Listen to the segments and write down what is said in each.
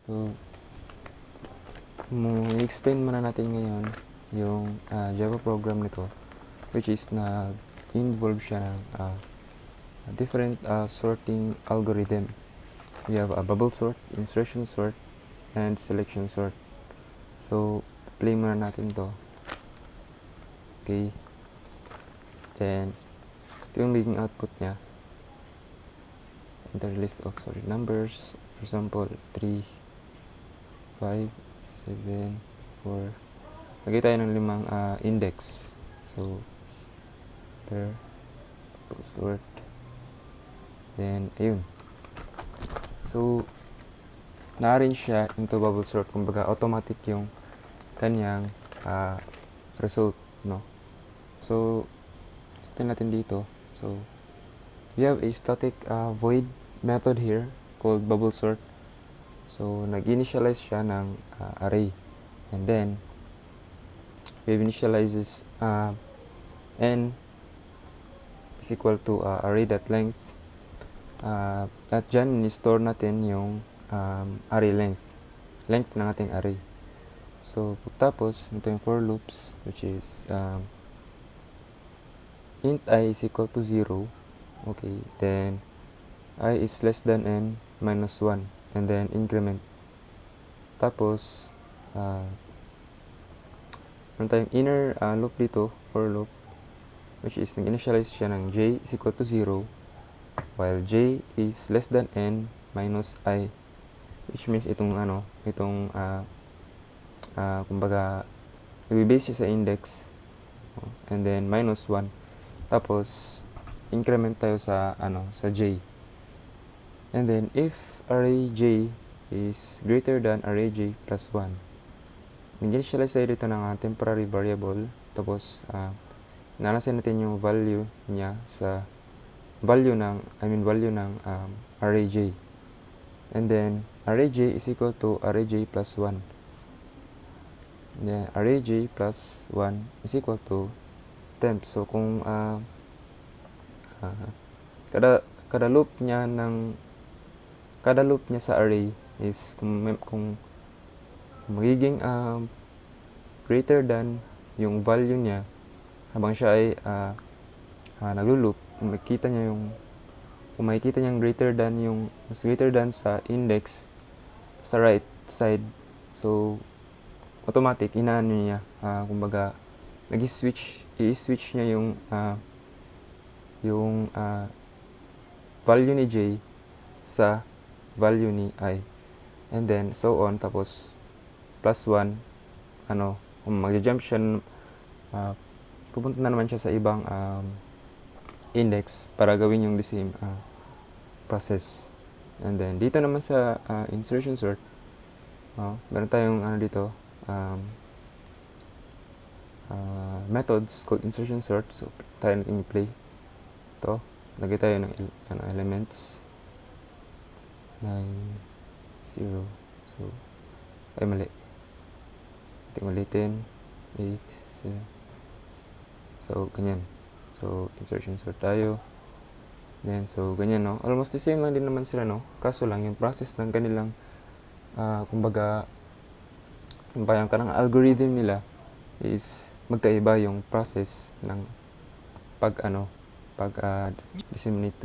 So, i-explain muna natin ngayon yung Java program nito, which is involve siya ng different sorting algorithm. We have a bubble sort, insertion sort, and selection sort. So, play muna natin to. Okay. Then, ito yung magiging output niya. Enter list of sorted numbers. For example, 3, 5, 7, 4. Lagay tayo ng 5 index. So, enter, sort. Then, ayun. So, na-arrange siya into bubble sort. Kumbaga, automatic yung kanyang result, no? So, explain natin dito. So, we have a static void method here called bubble sort. So, nag-initialize siya ng array. And then, we initializes n is equal to array.length. At dyan, ni-store natin yung array length ng ating array. So, tapos, ito yung for loops, which is int I is equal to 0. Okay, then I is less than n minus 1, and then increment. Tapos, meron tayong inner loop dito, for loop, which is nag-initialize siya ng j is equal to 0, while j is less than n minus I, which means kumbaga, nag-base siya sa index, and then minus 1. Tapos, increment tayo sa j. And then, if array j is greater than array j plus 1, nag-initialize tayo dito ng temporary variable. Tapos, inanasin natin yung value niya sa value ng array j. And then, array j is equal to array j plus 1. Then, array j plus 1 is equal to temp. So, kung kada loop niya sa array is kung magiging greater than yung value niya habang siya ay naglo-loop, kung makikita niya mas greater than sa index sa right side, so automatic inaano niya, kumbaga i-switch niya yung value ni j sa value ni I, and then so on. Tapos plus 1, kung mag-jump siya, pupunta na naman siya sa ibang index para gawin yung the same process. And then dito naman sa insertion sort, meron tayong dito methods called insertion sort. So tayo nag-play ito, lagay tayo ng elements 9, 0. So, ay mali, ulitin 8, 7. So, ganyan. So, insertion sort tayo. Then, so, ganyan, no? Almost the same lang din naman sila, no? Kaso lang, yung process ng kanilang kumbaga, yung kanang algorithm nila is magkaiba yung process ng disseminate.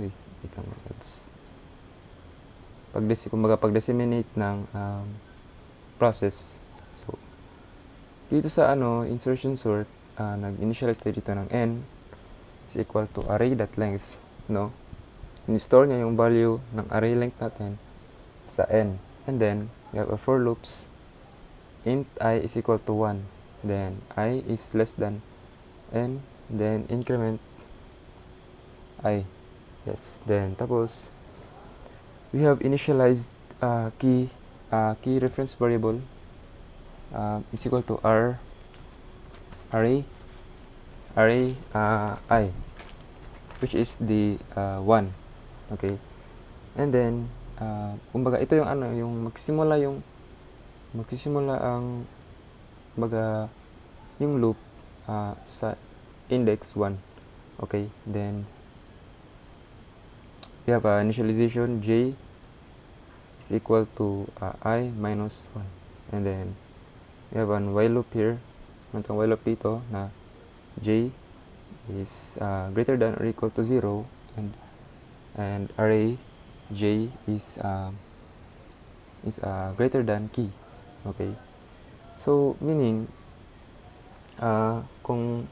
Pag-disseminate ng process. So, dito sa insertion sort, nag-initialize tayo dito ng n is equal to array.length, no? In-store niya yung value ng array length natin sa n. And then, we have a for loops. Int I is equal to 1. Then, I is less than n. Then, increment I. Yes. Then, tapos, we have initialized key reference variable is equal to array I, which is the 1. Okay. And then, kumbaga, ito yung yung magsisimula ang yung loop sa index 1. Okay. Then, we have initialization j is equal to I minus 1. And then we have an while loop here. Itong while loop dito na j is greater than or equal to 0, and array j is greater than key. Okay, so meaning kung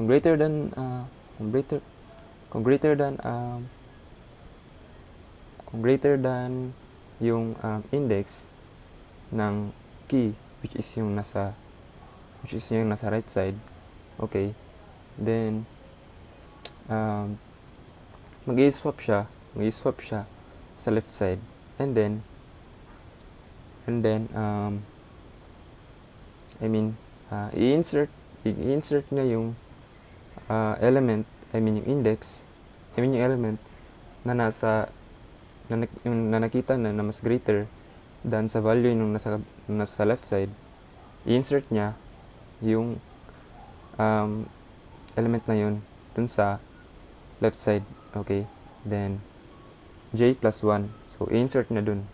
greater than yung index ng key, which is yung nasa right side, okay, then mag-i-swap siya sa left side, and then i-insert niya yung element, yung index, yung element na nakita na mas greater than sa value nung nasa left side. I-insert niya yung element na yun dun sa left side. Okay, then j plus 1, so i-insert na dun,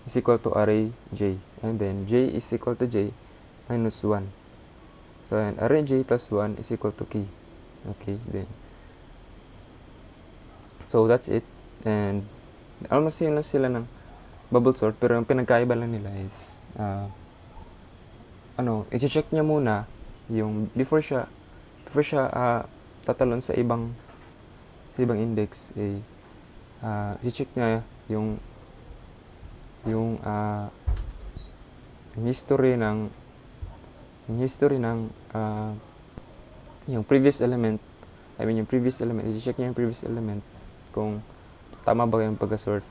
is equal to array j, and then j is equal to j minus 1. So and array j plus 1 is equal to key. Okay, then so that's it. And almost same na sila ng bubble sort, pero yung pinagkaiba lang nila is i-check niya muna yung before siya tatalon sa ibang index, i-check niya yung history ng yung previous element. I-check niya yung previous element kung tama ba yung pagka-sort,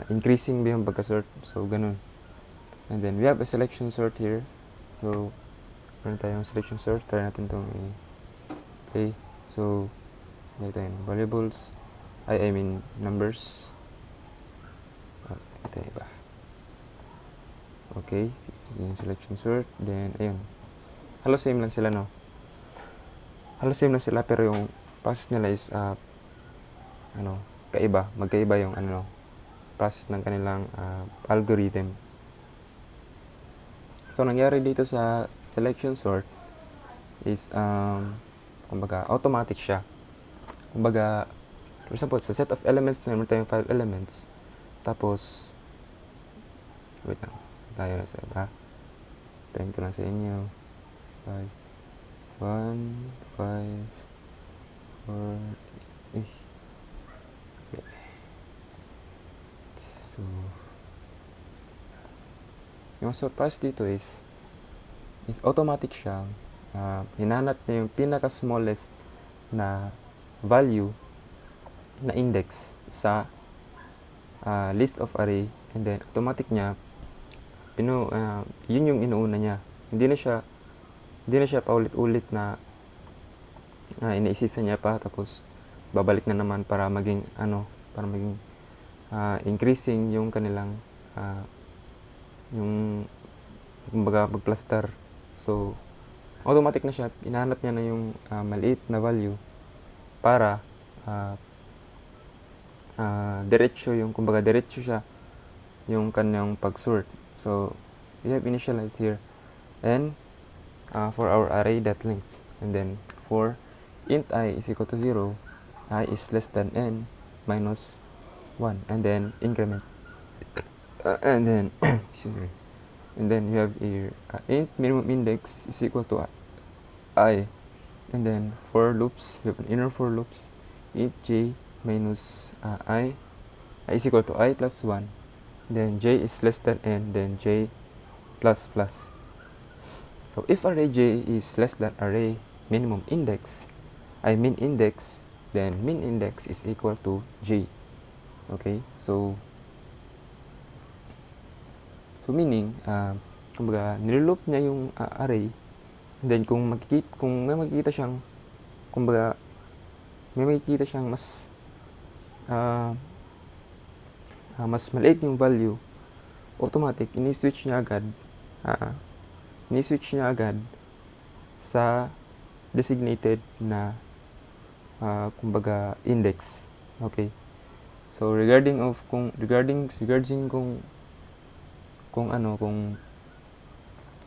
increasing ba yung pagka-sort, so ganun. And then we have a selection sort here. So meron tayong selection sort, try natin itong okay, so may tayong variables, I mean numbers. Ito iba. Okay, yung selection sort, then ayun, halos same lang sila, no? Halos same lang sila, pero yung process nila is magkaiba yung process ng kanilang algorithm. So nangyari dito sa selection sort is kumbaga automatic siya. Kumbaga, for example, sa set of elements na meron tayong 5 elements, tapos wait lang, tayo na sa iba, tayo ko lang sa inyo 5 1 5 4 okay. So yung surprise dito is automatic siya. Hinanap niya yung pinaka smallest na value na index sa list of array, and then automatic niya yun yung inuuna niya. Hindi na siya paulit-ulit na iniisisa niya pa, tapos babalik na naman para maging increasing yung kanilang yung kumbaga mag-cluster. So automatic na siya, hinahanap niya na yung maliit na value para diretso siya yung kanyang pag-sort. So we have initialized here n for our array dot length, and then for int I is equal to 0, I is less than n minus 1, and then increment, and then and then you have here int minimum index is equal to I, and then for loops, you have an inner for loops, int j minus I is equal to I plus 1, then j is less than n, then j plus plus. So if array j is less than array minimum index, min index, then min index is equal to j. Okay, so meaning kumbaga niloop niya yung array, and then kung may makikita siyang mas maliit yung value, automatic ini-switch niya agad sa designated na kumbaga index. Okay, So regarding kung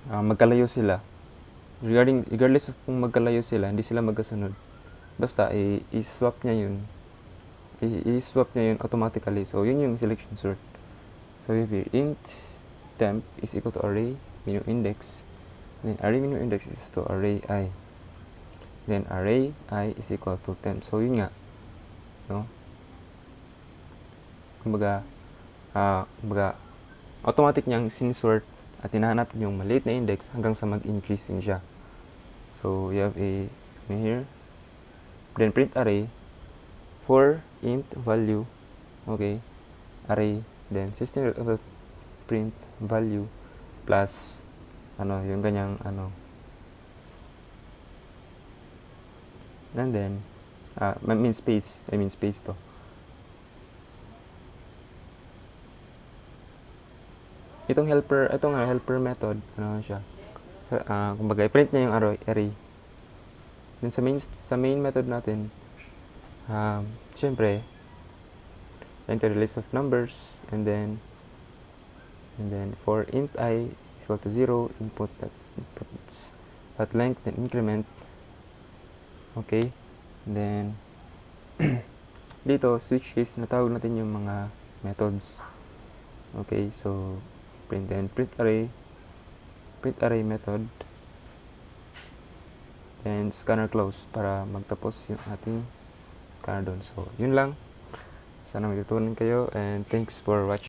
magkalayo sila, regardless of kung magkalayo sila, hindi sila magkasunod, basta i-swap niya yun automatically. So yun yung selection sort. So if int temp is equal to array minimum index, then array minimum index is to array I, then array I is equal to temp. So yun nga, no, kumbaga automatic niyang sinsort at hinahanap yung maliit na index hanggang sa mag-increase din siya. So you have a here, then print array for int value, okay, array, then system print value plus yung ganyang and then I mean space to. Itong helper method, siya, kumbaga i-print niya yung array. Then sa main method natin, syempre enter the list of numbers, and then for int I is equal to 0, input that length, then increment, okay, and then dito switch case, natawag natin yung mga methods, okay. So print array method, and scanner close para magtapos yung ating scanner doon. So yun lang, sana magtutunan kayo, and thanks for watching.